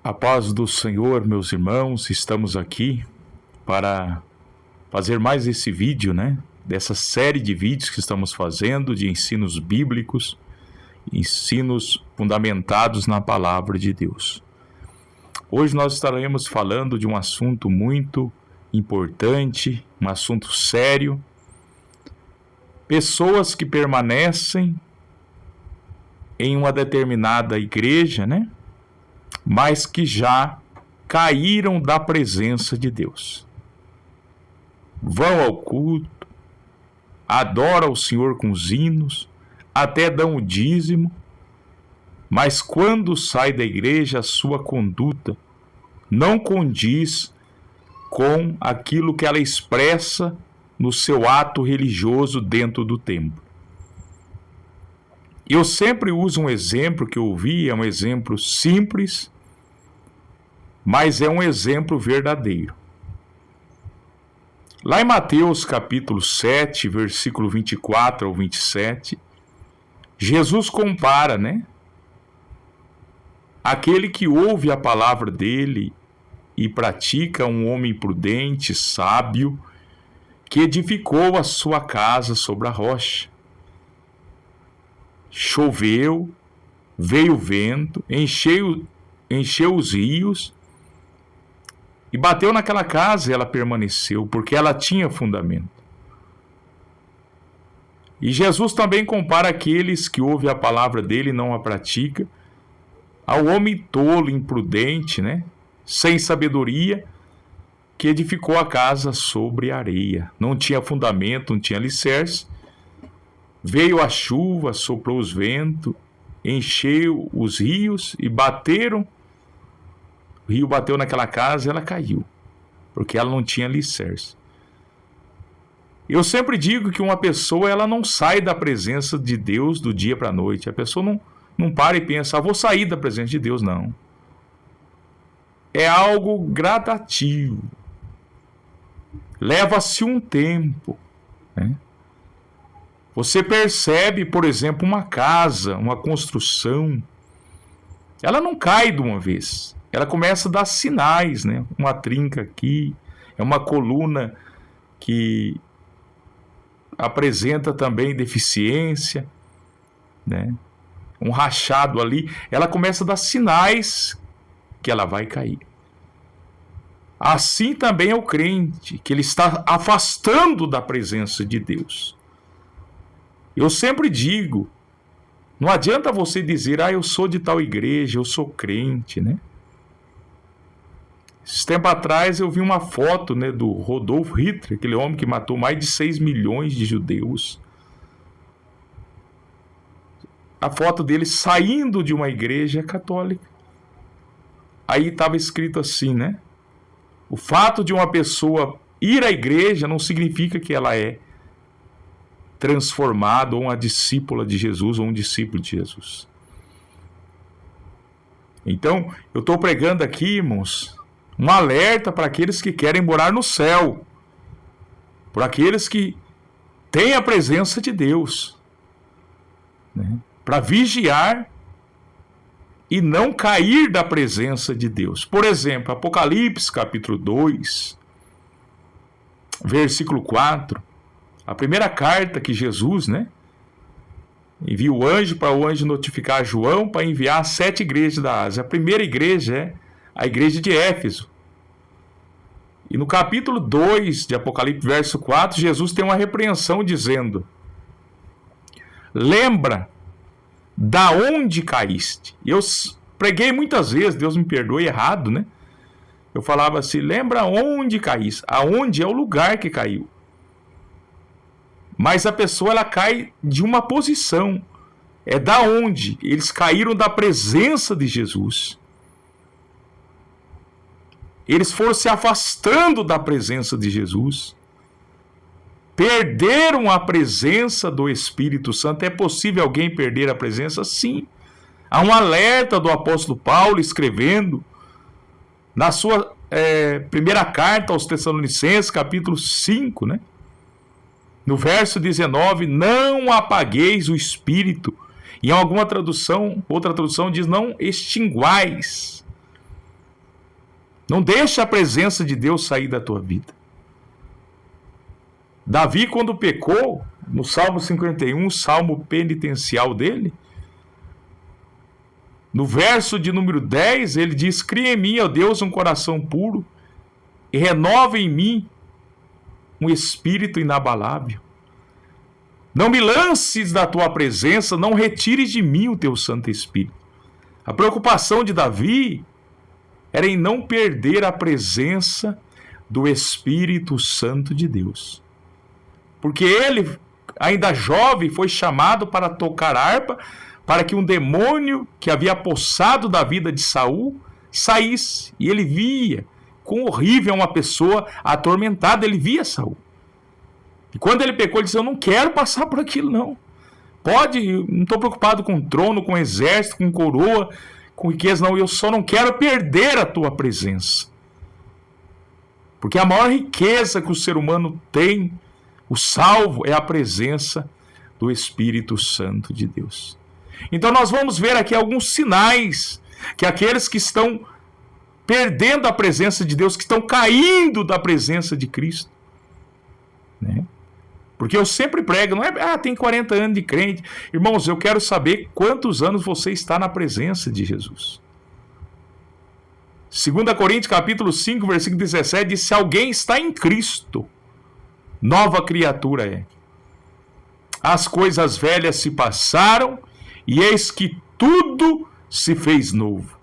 A paz do Senhor, meus irmãos, estamos aqui para fazer mais esse vídeo, dessa série de vídeos que estamos fazendo de ensinos bíblicos, ensinos fundamentados na palavra de Deus. Hoje nós estaremos falando de um assunto muito importante, um assunto sério. Pessoas que permanecem em uma determinada igreja, mas que já caíram da presença de Deus. Vão ao culto, adoram o Senhor com os hinos, até dão o dízimo, mas quando sai da igreja, a sua conduta não condiz com aquilo que ela expressa no seu ato religioso dentro do templo. Eu sempre uso um exemplo que eu ouvi, é um exemplo simples, mas é um exemplo verdadeiro. Lá em Mateus capítulo 7, versículo 24 ao 27, Jesus compara, aquele que ouve a palavra dele e pratica, um homem prudente, sábio, que edificou a sua casa sobre a rocha. Choveu, veio o vento, encheu os rios e bateu naquela casa e ela permaneceu, porque ela tinha fundamento. E Jesus também compara aqueles que ouvem a palavra dele e não a pratica ao homem tolo, imprudente, sem sabedoria, que edificou a casa sobre areia. Não tinha fundamento, não tinha alicerce. Veio a chuva, soprou os ventos, encheu os rios e bateram. O rio bateu naquela casa e ela caiu, porque ela não tinha alicerce. Eu sempre digo que uma pessoa ela não sai da presença de Deus do dia para a noite. A pessoa não para e pensa, vou sair da presença de Deus, não. É algo gradativo. Leva-se um tempo, Você percebe, por exemplo, uma casa, uma construção, ela não cai de uma vez. Ela começa a dar sinais, Uma trinca aqui, é uma coluna que apresenta também deficiência, Um rachado ali, ela começa a dar sinais que ela vai cair. Assim também é o crente, que ele está afastando da presença de Deus. Eu sempre digo, não adianta você dizer, eu sou de tal igreja, eu sou crente, Esse tempo atrás eu vi uma foto, do Rodolf Hitler, aquele homem que matou mais de 6 milhões de judeus. A foto dele saindo de uma igreja católica. Aí estava escrito assim, O fato de uma pessoa ir à igreja não significa que ela é transformado ou uma discípula de Jesus ou um discípulo de Jesus. Então, eu estou pregando aqui, irmãos, um alerta para aqueles que querem morar no céu, para aqueles que têm a presença de Deus, para vigiar e não cair da presença de Deus. Por exemplo, Apocalipse capítulo 2, versículo 4, a primeira carta que Jesus, envia o anjo para o anjo notificar João para enviar 7 igrejas da Ásia. A primeira igreja é a igreja de Éfeso. E no capítulo 2 de Apocalipse, verso 4, Jesus tem uma repreensão dizendo: lembra da onde caíste. Eu preguei muitas vezes, Deus me perdoe, errado, Eu falava assim, lembra onde caíste. Aonde é o lugar que caiu. Mas a pessoa ela cai de uma posição. É da onde eles caíram da presença de Jesus. Eles foram se afastando da presença de Jesus. Perderam a presença do Espírito Santo. É possível alguém perder a presença? Sim. Há um alerta do apóstolo Paulo escrevendo na sua primeira carta aos Tessalonicenses, capítulo 5, No verso 19, não apagueis o espírito. Em alguma tradução, outra tradução diz, não extinguais. Não deixa a presença de Deus sair da tua vida. Davi, quando pecou, no Salmo 51, salmo penitencial dele, no verso de número 10, ele diz: cria em mim, ó Deus, um coração puro e renova em mim um espírito inabalável. Não me lances da tua presença, não retires de mim o teu Santo Espírito. A preocupação de Davi era em não perder a presença do Espírito Santo de Deus. Porque ele, ainda jovem, foi chamado para tocar harpa, para que um demônio que havia apossado da vida de Saul saísse. E ele via quão horrível uma pessoa atormentada, ele via Saul. E quando ele pecou, ele disse: eu não quero passar por aquilo, não. Não estou preocupado com trono, com exército, com coroa, com riqueza, não. Eu só não quero perder a tua presença. Porque a maior riqueza que o ser humano tem, o salvo, é a presença do Espírito Santo de Deus. Então nós vamos ver aqui alguns sinais que aqueles que estão perdendo a presença de Deus, que estão caindo da presença de Cristo, né? Porque eu sempre prego, não é, tem 40 anos de crente. Irmãos, eu quero saber quantos anos você está na presença de Jesus. 2 Coríntios capítulo 5, versículo 17, diz: se alguém está em Cristo, nova criatura é. As coisas velhas se passaram, e eis que tudo se fez novo.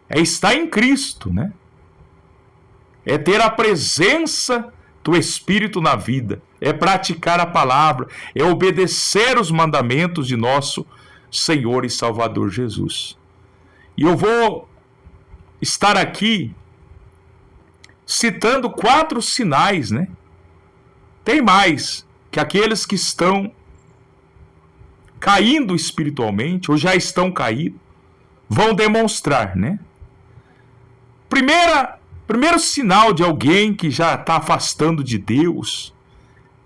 É estar em Cristo, né? É ter a presença do Espírito na vida, é praticar a palavra, é obedecer os mandamentos de nosso Senhor e Salvador Jesus. E eu vou estar aqui citando 4 sinais, né? Tem mais, que aqueles que estão caindo espiritualmente, ou já estão caídos, vão demonstrar, né? Primeiro sinal de alguém que já está afastando de Deus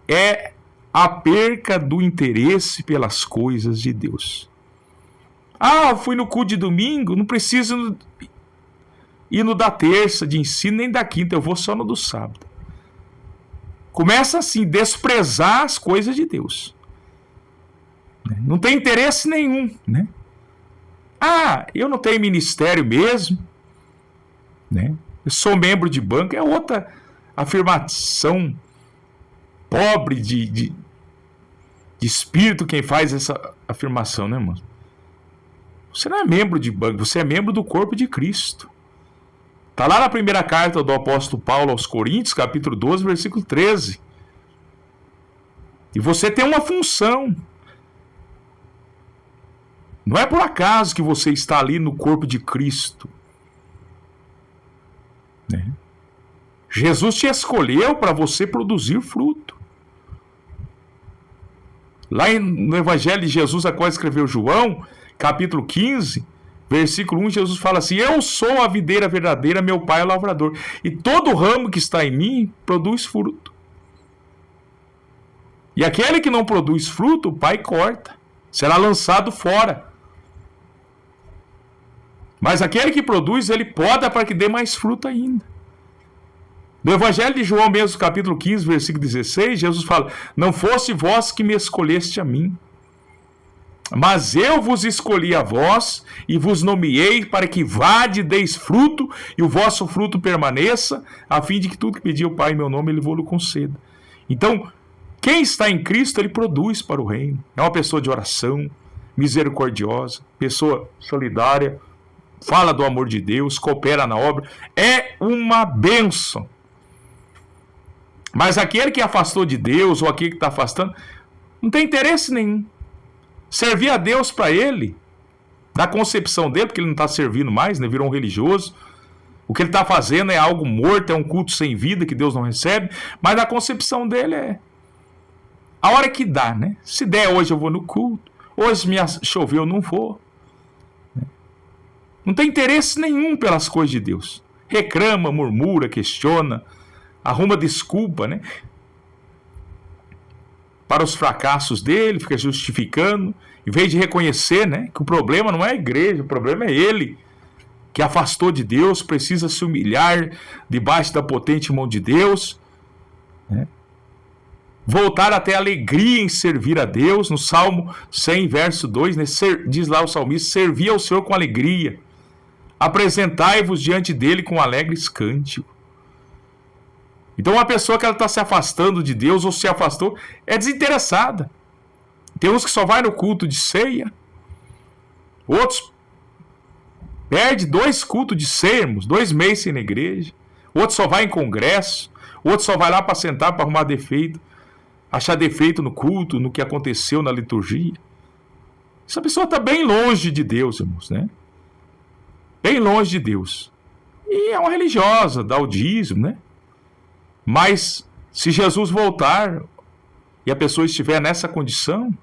é a perca do interesse pelas coisas de Deus. Eu fui no culto de domingo, não preciso ir no da terça de ensino, nem da quinta, eu vou só no do sábado. Começa assim, desprezar as coisas de Deus. Não tem interesse nenhum, né? Eu não tenho ministério mesmo, né? Eu sou membro de banco, é outra afirmação pobre de espírito quem faz essa afirmação, né, irmão? Você não é membro de banco, você é membro do corpo de Cristo. Está lá na primeira carta do apóstolo Paulo aos Coríntios, capítulo 12, versículo 13. E você tem uma função. Não é por acaso que você está ali no corpo de Cristo. Né? Jesus te escolheu para você produzir fruto. Lá no Evangelho de Jesus, a qual escreveu João, capítulo 15, versículo 1, Jesus fala assim: eu sou a videira verdadeira, meu pai é o lavrador, e todo ramo que está em mim produz fruto. E aquele que não produz fruto, o pai corta, será lançado fora. Mas aquele que produz, ele poda para que dê mais fruto ainda. No Evangelho de João mesmo, capítulo 15, versículo 16, Jesus fala: não fosse vós que me escolheste a mim, mas eu vos escolhi a vós e vos nomeei para que vade, deis fruto e o vosso fruto permaneça, a fim de que tudo que pedir o Pai em meu nome, ele vou-lo conceda. Então, quem está em Cristo, ele produz para o reino. É uma pessoa de oração, misericordiosa, pessoa solidária, fala do amor de Deus, coopera na obra, é uma bênção. Mas aquele que afastou de Deus, ou aquele que está afastando, não tem interesse nenhum. Servir a Deus para ele, na concepção dele, porque ele não está servindo mais, né? Virou um religioso. O que ele está fazendo é algo morto, é um culto sem vida que Deus não recebe, mas na concepção dele é a hora que dá, né? Se der hoje eu vou no culto, hoje me choveu eu não vou. Não tem interesse nenhum pelas coisas de Deus. Reclama, murmura, questiona, arruma desculpa, né? Para os fracassos dele, fica justificando, em vez de reconhecer, né, que o problema não é a igreja, o problema é ele, que afastou de Deus, precisa se humilhar debaixo da potente mão de Deus, né? Voltar até alegria em servir a Deus. No Salmo 100, verso 2, né? Diz lá o salmista: servi ao Senhor com alegria, apresentai-vos diante dele com alegres cânticos. Então uma pessoa que ela está se afastando de Deus, ou se afastou, é desinteressada. Tem uns que só vai no culto de ceia, outros perde 2 cultos de ceia, irmãos, 2 meses sem ir na igreja, outros só vai em congresso, outros só vai lá para sentar, para arrumar defeito, achar defeito no culto, no que aconteceu na liturgia. Essa pessoa está bem longe de Deus, irmãos, né? Bem longe de Deus. E é uma religiosa, dá o dízimo, né? Mas se Jesus voltar e a pessoa estiver nessa condição,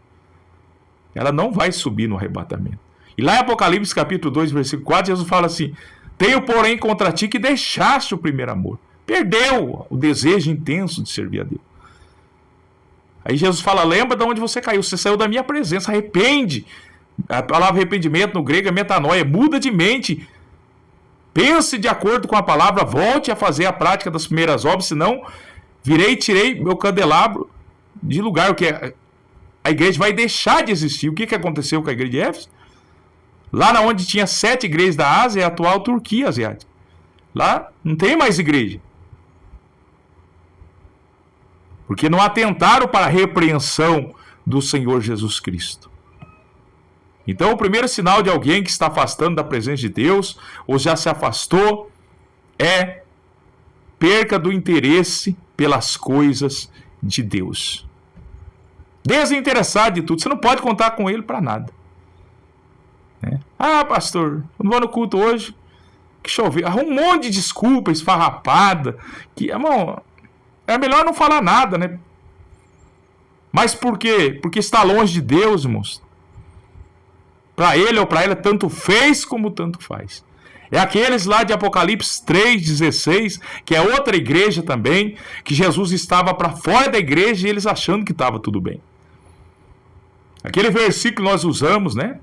ela não vai subir no arrebatamento. E lá em Apocalipse capítulo 2, versículo 4, Jesus fala assim: tenho porém contra ti que deixaste o primeiro amor. Perdeu o desejo intenso de servir a Deus. Aí Jesus fala: lembra de onde você caiu, você saiu da minha presença, arrepende. A palavra arrependimento no grego é metanoia, muda de mente, pense de acordo com a palavra, volte a fazer a prática das primeiras obras, senão virei e tirei meu candelabro de lugar. O que é? A igreja vai deixar de existir. O que aconteceu com a igreja de Éfeso? Lá onde tinha 7 igrejas da Ásia, é a atual Turquia asiática. Lá não tem mais igreja, porque não atentaram para a repreensão do Senhor Jesus Cristo. Então o primeiro sinal de alguém que está afastando da presença de Deus, ou já se afastou, é perca do interesse pelas coisas de Deus. Desinteressado de tudo, você não pode contar com ele para nada. Ah, pastor, não vou no culto hoje, que choveu. Arruma um monte de desculpa esfarrapada, que, irmão, é melhor não falar nada, né? Mas por quê? Porque está longe de Deus, irmãos. Para ele ou para ela, tanto fez como tanto faz. É aqueles lá de Apocalipse 3,16, que é outra igreja também, que Jesus estava para fora da igreja e eles achando que estava tudo bem. Aquele versículo que nós usamos, né?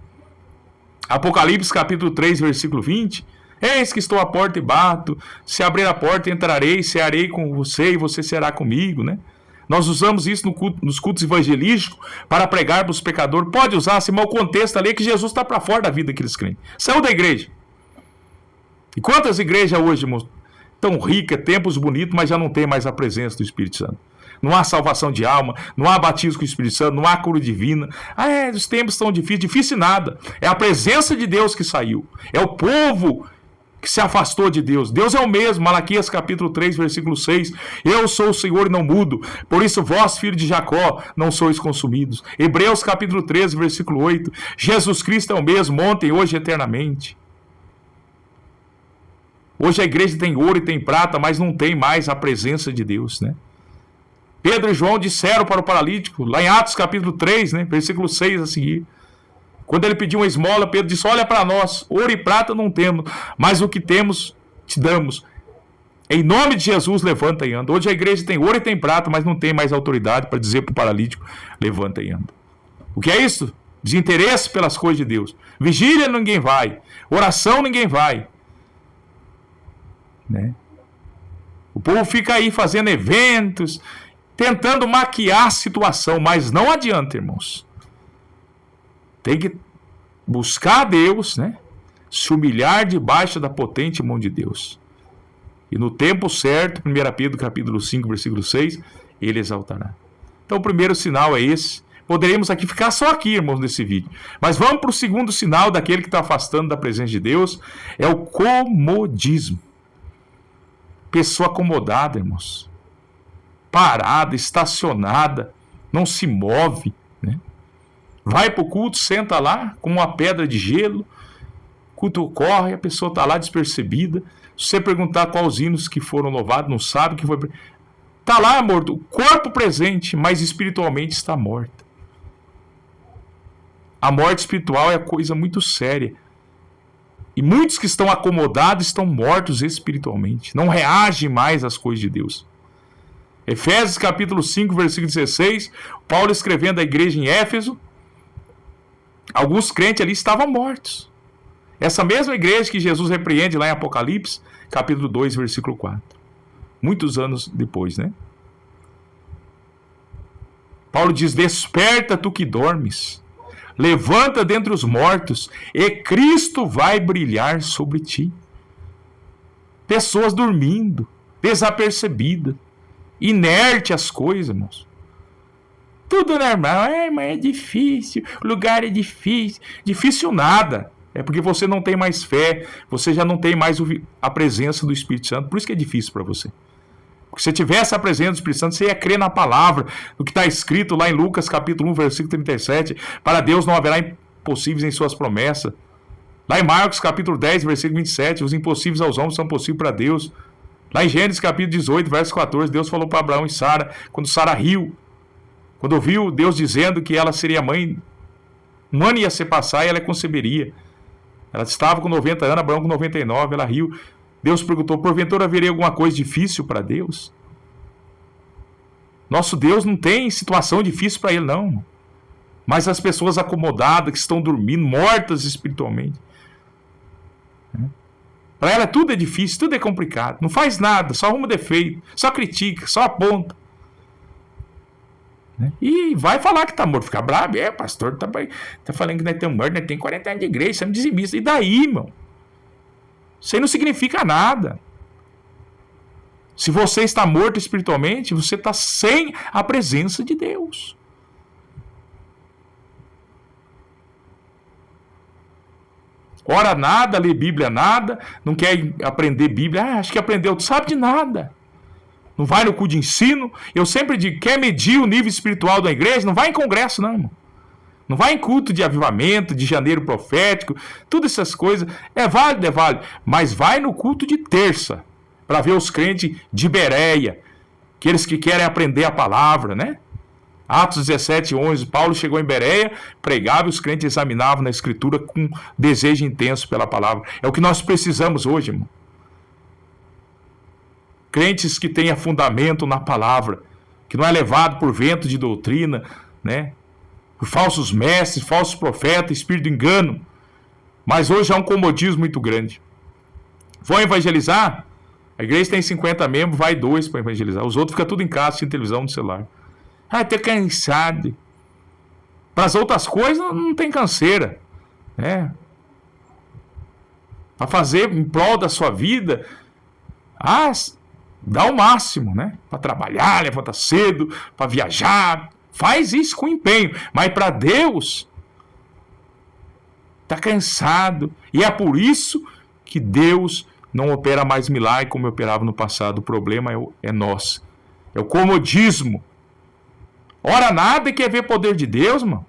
Apocalipse capítulo 3, versículo 20. Eis que estou à porta e bato, se abrir a porta entrarei, cearei com você e você será comigo, né? Nós usamos isso nos cultos evangelísticos para pregar para os pecadores. Pode usar, se mal contexto ali é que Jesus está para fora da vida daqueles crentes. Saiu da igreja. E quantas igrejas hoje, irmãos, tão ricas, tempos bonitos, mas já não tem mais a presença do Espírito Santo. Não há salvação de alma, não há batismo com o Espírito Santo, não há cura divina. Os tempos estão difíceis. Difícil nada. É a presença de Deus que saiu. É o povo que se afastou de Deus. Deus é o mesmo. Malaquias capítulo 3, versículo 6. Eu sou o Senhor e não mudo. Por isso vós, filhos de Jacó, não sois consumidos. Hebreus capítulo 13, versículo 8. Jesus Cristo é o mesmo, ontem, hoje e eternamente. Hoje a igreja tem ouro e tem prata, mas não tem mais a presença de Deus, né? Pedro e João disseram para o paralítico, lá em Atos capítulo 3, né, versículo 6 a seguir. Quando ele pediu uma esmola, Pedro disse: olha para nós, ouro e prata não temos, mas o que temos te damos. Em nome de Jesus, levanta e anda. Hoje a igreja tem ouro e tem prata, mas não tem mais autoridade para dizer para o paralítico: levanta e anda. O que é isso? Desinteresse pelas coisas de Deus. Vigília ninguém vai, oração ninguém vai, né? O povo fica aí fazendo eventos, tentando maquiar a situação, mas não adianta, irmãos. Tem que buscar a Deus, né? Se humilhar debaixo da potente mão de Deus. E no tempo certo, 1 Pedro capítulo 5, versículo 6, ele exaltará. Então o primeiro sinal é esse. Poderíamos aqui ficar só aqui, irmãos, nesse vídeo. Mas vamos para o segundo sinal daquele que está afastando da presença de Deus. É o comodismo. Pessoa acomodada, irmãos. Parada, estacionada, não se move, né? Vai para o culto, senta lá com uma pedra de gelo, o culto corre, a pessoa está lá despercebida. Se você perguntar quais hinos que foram louvados, não sabe que foi. Está lá morto, o corpo presente, mas espiritualmente está morta. A morte espiritual é coisa muito séria. E muitos que estão acomodados estão mortos espiritualmente, não reagem mais às coisas de Deus. Efésios capítulo 5, versículo 16, Paulo escrevendo à igreja em Éfeso, alguns crentes ali estavam mortos. Essa mesma igreja que Jesus repreende lá em Apocalipse, capítulo 2, versículo 4. Muitos anos depois, né? Paulo diz: desperta tu que dormes, levanta dentre os mortos, e Cristo vai brilhar sobre ti. Pessoas dormindo, desapercebidas, inerte às coisas, irmãos. Tudo normal. Mas é difícil, o lugar é difícil. Difícil nada. É porque você não tem mais fé, você já não tem mais a presença do Espírito Santo. Por isso que é difícil para você. Porque se tivesse a presença do Espírito Santo, você ia crer na palavra, no que está escrito lá em Lucas capítulo 1, versículo 37. Para Deus não haverá impossíveis em suas promessas. Lá em Marcos capítulo 10, versículo 27, os impossíveis aos homens são possíveis para Deus. Lá em Gênesis capítulo 18, verso 14, Deus falou para Abraão e Sara, quando Sara riu, quando ouviu Deus dizendo que ela seria mãe, um ano ia se passar e ela conceberia. Ela estava com 90 anos, Abraão com 99, ela riu. Deus perguntou: porventura haveria alguma coisa difícil para Deus? Nosso Deus não tem situação difícil para ele, não. Mas as pessoas acomodadas, que estão dormindo, mortas espiritualmente, para ela tudo é difícil, tudo é complicado. Não faz nada, só arruma defeito, só critica, só aponta. E vai falar que está morto, fica bravo. Pastor, tá falando que nós estamos mortos, nós temos 40 anos de igreja, somos dizimistas. E daí, irmão? Isso aí não significa nada. Se você está morto espiritualmente, você está sem a presença de Deus. Ora nada, lê Bíblia nada, não quer aprender Bíblia, acho que aprendeu, tu sabe de nada. Não vai no culto de ensino. Eu sempre digo, quer medir o nível espiritual da igreja? Não vai em congresso, não, irmão. Não vai em culto de avivamento, de janeiro profético, todas essas coisas. É válido, mas vai no culto de terça, para ver os crentes de Bereia, aqueles que querem aprender a palavra, né? Atos 17, 11, Paulo chegou em Bereia, pregava e os crentes examinavam na escritura com desejo intenso pela palavra. É o que nós precisamos hoje, irmão. Crentes que tenham fundamento na palavra, que não é levado por vento de doutrina, né? Por falsos mestres, falsos profetas, espírito de engano. Mas hoje há um comodismo muito grande. Vão evangelizar? A igreja tem 50 membros, vai 2 para evangelizar. Os outros ficam tudo em casa, assistindo televisão, no celular. Tá cansado. Para as outras coisas não tem canseira, né? Para fazer em prol da sua vida, dá o máximo, né? Para trabalhar, levantar cedo, para viajar, faz isso com empenho. Mas para Deus, tá cansado. E é por isso que Deus não opera mais milagre como operava no passado. O problema é nosso. É o comodismo. Ora nada e quer ver poder de Deus, mano.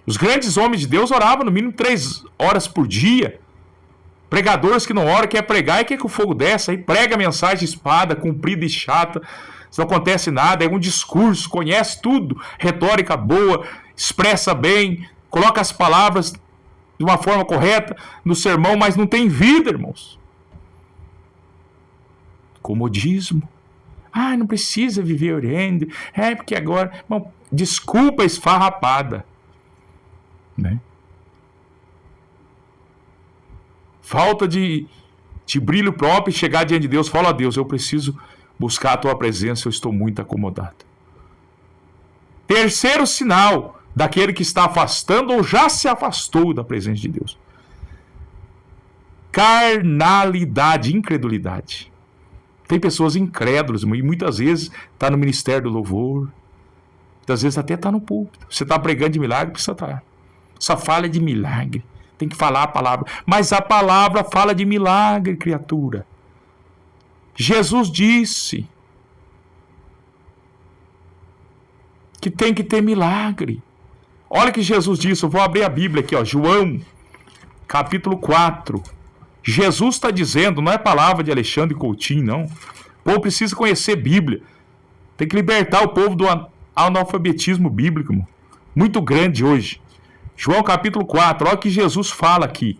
Os grandes homens de Deus oravam no mínimo 3 horas por dia. Pregadores que não oram, quer pregar e quer que o fogo desça. Aí prega mensagem espada, comprida e chata. Não acontece nada, é um discurso, conhece tudo. Retórica boa, expressa bem, coloca as palavras de uma forma correta no sermão, mas não tem vida, irmãos. Comodismo. Não precisa viver orando. Porque agora... Bom, desculpa esfarrapada. Né? Falta de brilho próprio e chegar diante de Deus. Fala a Deus, eu preciso buscar a tua presença, eu estou muito acomodado. Terceiro sinal daquele que está afastando ou já se afastou da presença de Deus. Carnalidade, incredulidade. Tem pessoas incrédulas e muitas vezes está no ministério do louvor, muitas vezes até está no púlpito. Você está pregando de milagre, precisa estar. Só fala de milagre. Tem que falar a palavra. Mas a palavra fala de milagre, criatura. Jesus disse que tem que ter milagre. Olha o que Jesus disse. Eu vou abrir a Bíblia aqui, ó, João, capítulo 4. Jesus está dizendo, não é palavra de Alexandre Coutinho, não. O povo precisa conhecer Bíblia. Tem que libertar o povo do analfabetismo bíblico, irmão. Muito grande hoje. João capítulo 4, olha o que Jesus fala aqui.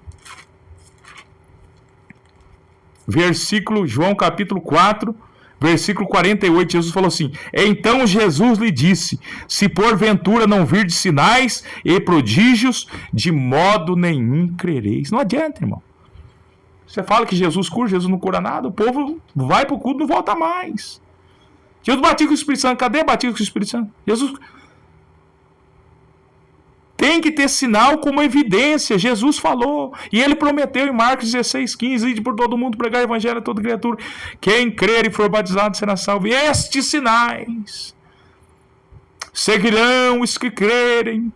João capítulo 4, Versículo 48, Jesus falou assim: então Jesus lhe disse: se porventura não virdes sinais e prodígios, de modo nenhum crereis. Não adianta, irmão. Você fala que Jesus cura, Jesus não cura nada, o povo vai para o culto e não volta mais. Jesus batiza com o Espírito Santo, cadê batismo com o Espírito Santo? Jesus tem que ter sinal como evidência. Jesus falou, e ele prometeu em Marcos 16:15: ide por todo mundo pregar o evangelho a toda criatura. Quem crer e for batizado será salvo. E estes sinais seguirão os que crerem.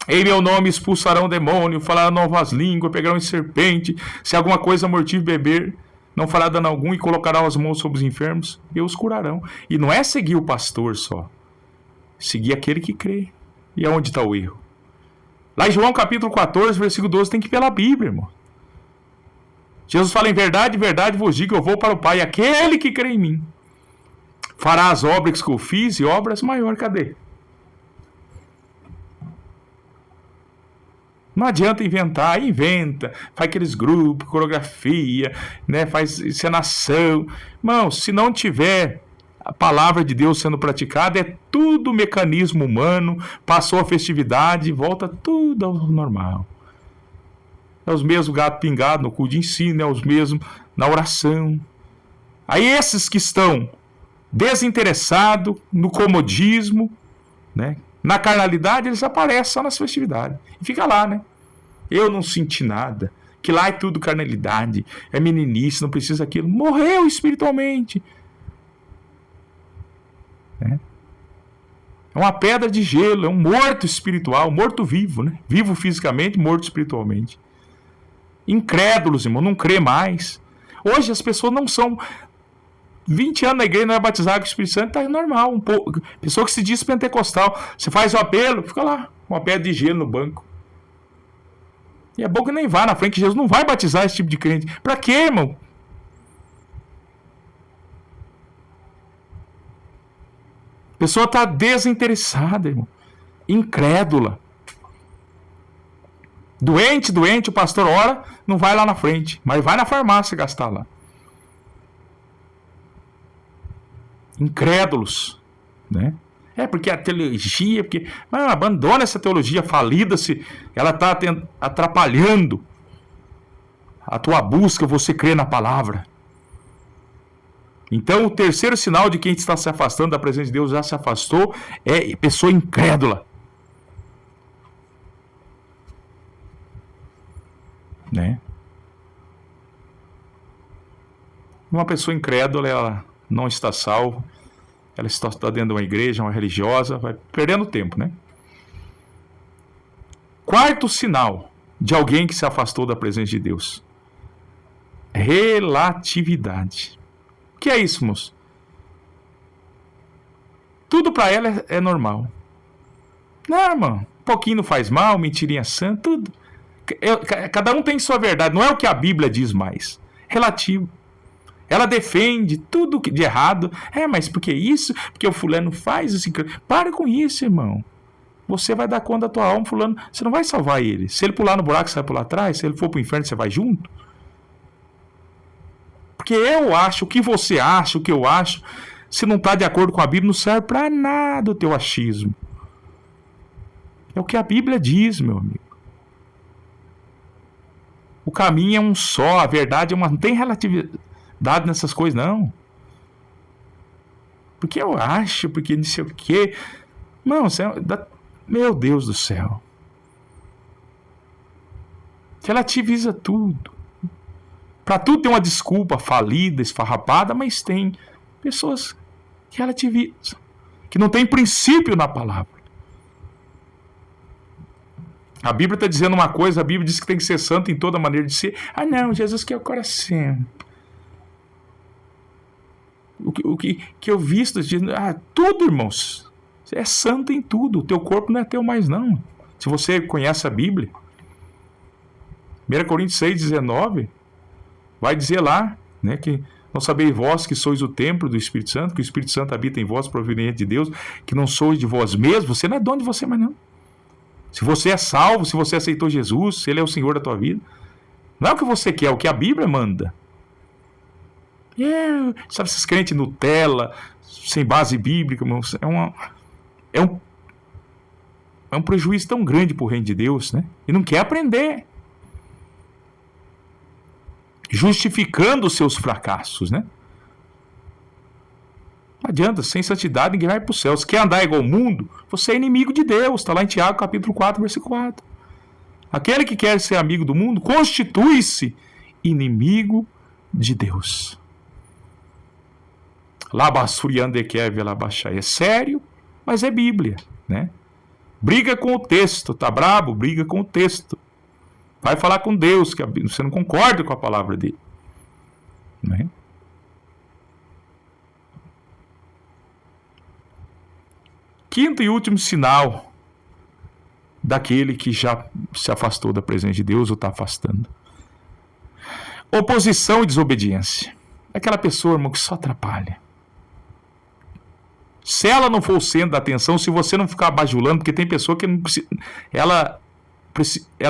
Em meu nome expulsarão demônio, falarão novas línguas, pegarão em serpente. Se alguma coisa mortífera beber, não fará dano algum, e colocarão as mãos sobre os enfermos e os curarão. E não é seguir o pastor só, seguir aquele que crê. E aonde está o erro? Lá em João capítulo 14, versículo 12, tem que ir pela Bíblia, irmão. Jesus fala: em verdade, verdade vos digo, eu vou para o Pai, aquele que crê em mim fará as obras que eu fiz e obras maiores. Cadê? Não adianta inventar, inventa, faz aqueles grupos, coreografia, né, faz encenação. Irmão, se não tiver a palavra de Deus sendo praticada, é tudo mecanismo humano. Passou a festividade, volta tudo ao normal. É os mesmos gato pingado no culto de ensino, é os mesmos na oração. Aí esses que estão desinteressados no comodismo, né, na carnalidade, eles aparecem só nas festividades. E fica lá, né? Eu não senti nada. Que lá é tudo carnalidade. É meninice, não precisa daquilo. Morreu espiritualmente. É uma pedra de gelo, é um morto espiritual, morto vivo, né? Vivo fisicamente, morto espiritualmente. Incrédulos, irmão, não crê mais. Hoje as pessoas não são... 20 anos na igreja, não é batizado com o Espírito Santo, tá normal. Pessoa que se diz pentecostal, você faz o apelo, fica lá, uma pedra de gelo no banco. E é bom que nem vá na frente, que Jesus não vai batizar esse tipo de crente. Pra quê, irmão? A pessoa está desinteressada, irmão. Incrédula. Doente, o pastor ora, não vai lá na frente, mas vai na farmácia gastar lá. Incrédulos, né? É porque a teologia, porque abandona essa teologia falida, se ela está atrapalhando a tua busca, você crê na palavra. Então o terceiro sinal de quem está se afastando da presença de Deus, já se afastou, é pessoa incrédula, né? Uma pessoa incrédula, ela não está salva, ela está dentro de uma igreja, uma religiosa, vai perdendo tempo, né? Quarto sinal de alguém que se afastou da presença de Deus: relatividade. O que é isso, moço? Tudo para ela é normal. Não, irmão, um pouquinho não faz mal, mentirinha sã, tudo. Cada um tem sua verdade, não é o que a Bíblia diz mais. Relativo. Ela defende tudo de errado. Mas porque isso? Porque o fulano faz assim. Para com isso, irmão. Você vai dar conta da tua alma, fulano. Você não vai salvar ele. Se ele pular no buraco, você vai pular atrás. Se ele for pro inferno, você vai junto. Porque eu acho, o que você acha, o que eu acho, se não está de acordo com a Bíblia, não serve para nada o teu achismo. É o que a Bíblia diz, meu amigo. O caminho é um só, a verdade é uma... Não tem relatividade nessas coisas, não. Porque eu acho, porque não sei o quê. Não, meu Deus do céu. Relativiza tudo. Para tudo tem uma desculpa falida, esfarrapada, mas tem pessoas que relativizam, que não tem princípio na palavra. A Bíblia está dizendo uma coisa, a Bíblia diz que tem que ser santo em toda maneira de ser. Não, Jesus quer o coração. O que eu visto, tudo, irmãos, é santo em tudo. O teu corpo não é teu mais, não. Se você conhece a Bíblia, 1 Coríntios 6,19, vai dizer lá, né, que não sabeis vós que sois o templo do Espírito Santo, que o Espírito Santo habita em vós, proveniente de Deus, que não sois de vós mesmos, você não é dono de você mais, não. Se você é salvo, se você aceitou Jesus, se Ele é o Senhor da tua vida, não é o que você quer, é o que a Bíblia manda. Sabe, esses crentes Nutella, sem base bíblica, irmãos, é um prejuízo tão grande para o reino de Deus, né? E não quer aprender. Justificando os seus fracassos, né? Não adianta, sem santidade ninguém vai para o céu. Se quer andar igual ao mundo, você é inimigo de Deus. Está lá em Tiago, capítulo 4, versículo 4. Aquele que quer ser amigo do mundo, constitui-se inimigo de Deus. É sério, mas é Bíblia, né? Briga com o texto, tá brabo? Briga com o texto. Vai falar com Deus, que você não concorda com a palavra dele. Né? Quinto e último sinal daquele que já se afastou da presença de Deus ou está afastando. Oposição e desobediência. É aquela pessoa, irmão, que só atrapalha. Se ela não for o centro da atenção, se você não ficar bajulando, porque tem pessoa que não precisa, ela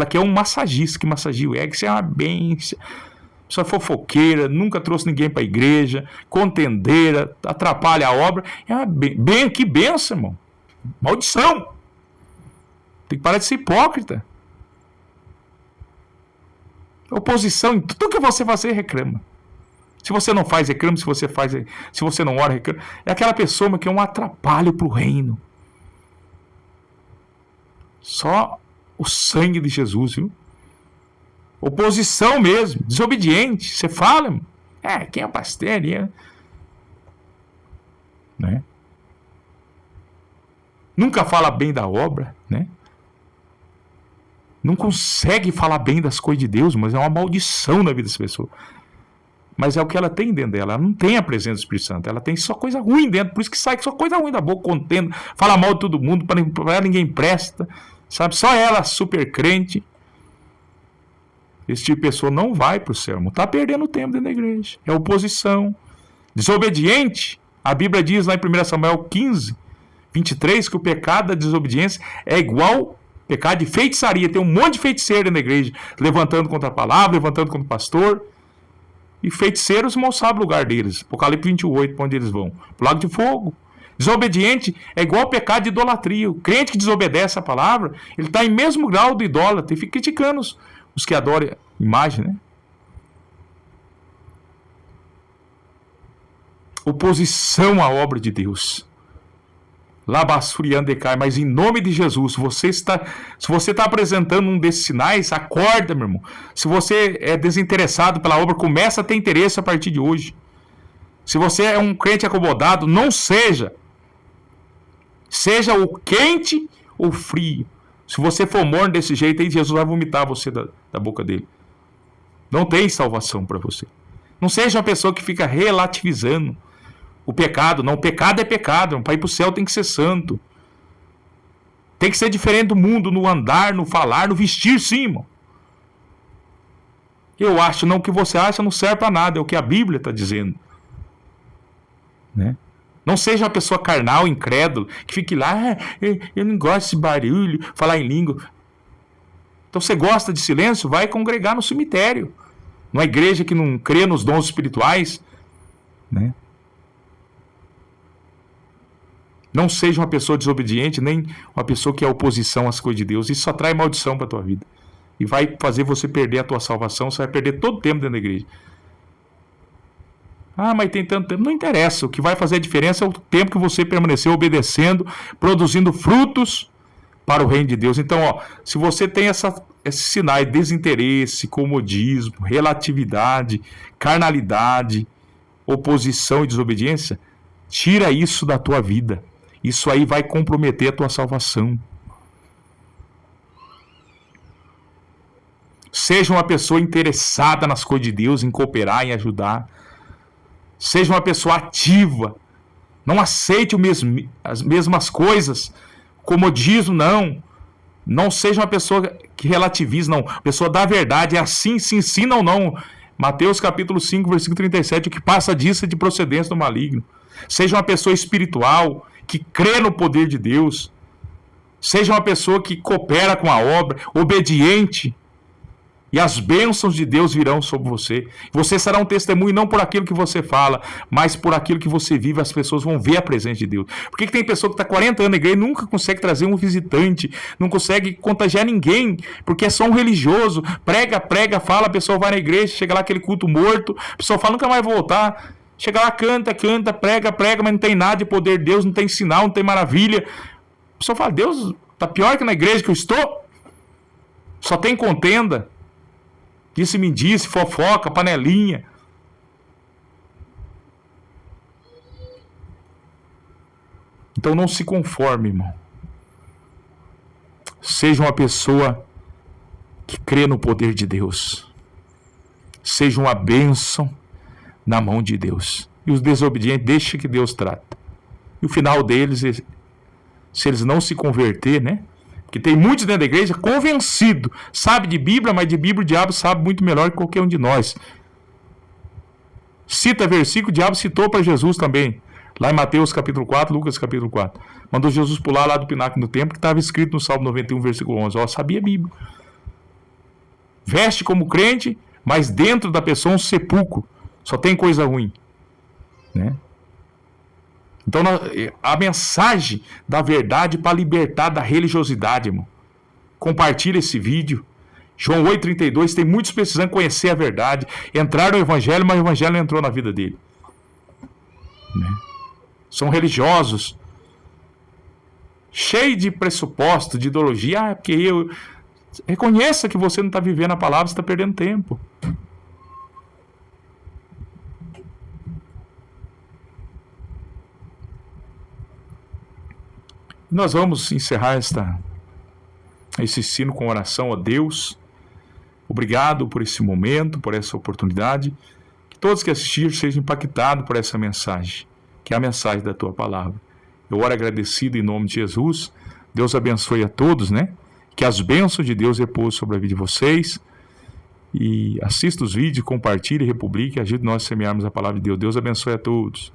quer um massagista que massageie o ego, isso é uma bênção. Pessoa fofoqueira, nunca trouxe ninguém para a igreja, contendeira, atrapalha a obra. É uma que bênção, irmão. Maldição. Tem que parar de ser hipócrita. Oposição em tudo que você fazer, reclama. Se você não faz, reclama. Se você não ora, reclama. É aquela pessoa que é um atrapalho para o reino. Só o sangue de Jesus, viu? Oposição mesmo, desobediente. Você fala, irmão. Quem é pastor? Né? Nunca fala bem da obra, né? Não consegue falar bem das coisas de Deus, mas é uma maldição na vida dessa pessoa. Mas é o que ela tem dentro dela. Ela não tem a presença do Espírito Santo. Ela tem só coisa ruim dentro. Por isso que sai só coisa ruim da boca, contendo, fala mal de todo mundo, para ela ninguém presta. Sabe? Só ela, super crente. Esse tipo de pessoa não vai para o céu. Está perdendo tempo dentro da igreja. É oposição. Desobediente. A Bíblia diz lá em 1 Samuel 15, 23, que o pecado da desobediência é igual pecado de feitiçaria. Tem um monte de feiticeiro dentro da igreja, levantando contra a palavra, levantando contra o pastor. E feiticeiros mal sabem o lugar deles. Apocalipse 28, para onde eles vão? Para o lago de fogo. Desobediente é igual ao pecado de idolatria. O crente que desobedece a palavra, ele está em mesmo grau do idólatra e fica criticando os que adoram imagem, né? Oposição à obra de Deus. Labassuriandecai, mas em nome de Jesus, se você está apresentando um desses sinais, acorda, meu irmão. Se você é desinteressado pela obra, começa a ter interesse a partir de hoje. Se você é um crente acomodado, não seja. Seja o quente ou frio. Se você for morno desse jeito, aí Jesus vai vomitar você da boca dele. Não tem salvação para você. Não seja uma pessoa que fica relativizando o pecado. Não, o pecado é pecado. Para ir para o céu tem que ser santo. Tem que ser diferente do mundo, no andar, no falar, no vestir, sim, irmão. Eu acho, não, o que você acha não serve para nada. É o que a Bíblia está dizendo. Né? Não seja uma pessoa carnal, incrédula, que fique lá, eu não gosto desse barulho, falar em língua. Então você gosta de silêncio? Vai congregar no cemitério. Numa igreja que não crê nos dons espirituais. Né? Não seja uma pessoa desobediente, nem uma pessoa que é oposição às coisas de Deus. Isso só traz maldição para a tua vida. E vai fazer você perder a tua salvação, você vai perder todo o tempo dentro da igreja. Mas tem tanto tempo. Não interessa. O que vai fazer a diferença é o tempo que você permaneceu obedecendo, produzindo frutos para o reino de Deus. Então, se você tem esses sinais de desinteresse, comodismo, relatividade, carnalidade, oposição e desobediência, tira isso da tua vida. Isso aí vai comprometer a tua salvação. Seja uma pessoa interessada nas coisas de Deus, em cooperar, em ajudar. Seja uma pessoa ativa. Não aceite as mesmas coisas. Comodismo, não. Não seja uma pessoa que relativiza, não. Pessoa da verdade. É assim, se ensina ou não. Mateus capítulo 5, versículo 37. O que passa disso é de procedência do maligno. Seja uma pessoa espiritual, que crê no poder de Deus. Seja uma pessoa que coopera com a obra, obediente. E as bênçãos de Deus virão sobre você. Você será um testemunho não por aquilo que você fala, mas por aquilo que você vive. As pessoas vão ver a presença de Deus. Por que tem pessoa que está 40 anos na igreja e nunca consegue trazer um visitante, não consegue contagiar ninguém, porque é só um religioso. Prega, prega, fala, a pessoa vai na igreja, chega lá aquele culto morto, a pessoa fala, nunca mais voltar. Chega lá, canta, canta, prega, prega, mas não tem nada de poder de Deus, não tem sinal, não tem maravilha. A pessoa fala, Deus está pior que na igreja que eu estou. Só tem contenda. Disse-me disse, fofoca, panelinha. Então não se conforme, irmão. Seja uma pessoa que crê no poder de Deus. Seja uma bênção na mão de Deus. E os desobedientes, deixa que Deus trata. E o final deles, se eles não se converter, né? Porque tem muitos dentro da igreja convencido, sabe de Bíblia, mas de Bíblia o diabo sabe muito melhor que qualquer um de nós. Cita versículo, o diabo citou para Jesus também. Lá em Mateus capítulo 4, Lucas capítulo 4. Mandou Jesus pular lá do pináculo do templo, que estava escrito no Salmo 91, versículo 11. Ó, sabia a Bíblia. Veste como crente, mas dentro da pessoa um sepulcro. Só tem coisa ruim. Né? Então, a mensagem da verdade para libertar da religiosidade, irmão. Compartilha esse vídeo. João 8,32, tem muitos precisando conhecer a verdade. Entraram no evangelho, mas o evangelho não entrou na vida dele. Né? São religiosos. Cheio de pressuposto, de ideologia. Ah, porque eu... Reconheça que você não está vivendo a palavra, você está perdendo tempo. Nós vamos encerrar esse ensino com oração a Deus. Obrigado por esse momento, por essa oportunidade. Que todos que assistiram sejam impactados por essa mensagem, que é a mensagem da tua palavra. Eu oro agradecido em nome de Jesus. Deus abençoe a todos, né? Que as bênçãos de Deus repousem sobre a vida de vocês. E assista os vídeos, compartilhe, republique, ajude nós a semearmos a palavra de Deus. Deus abençoe a todos.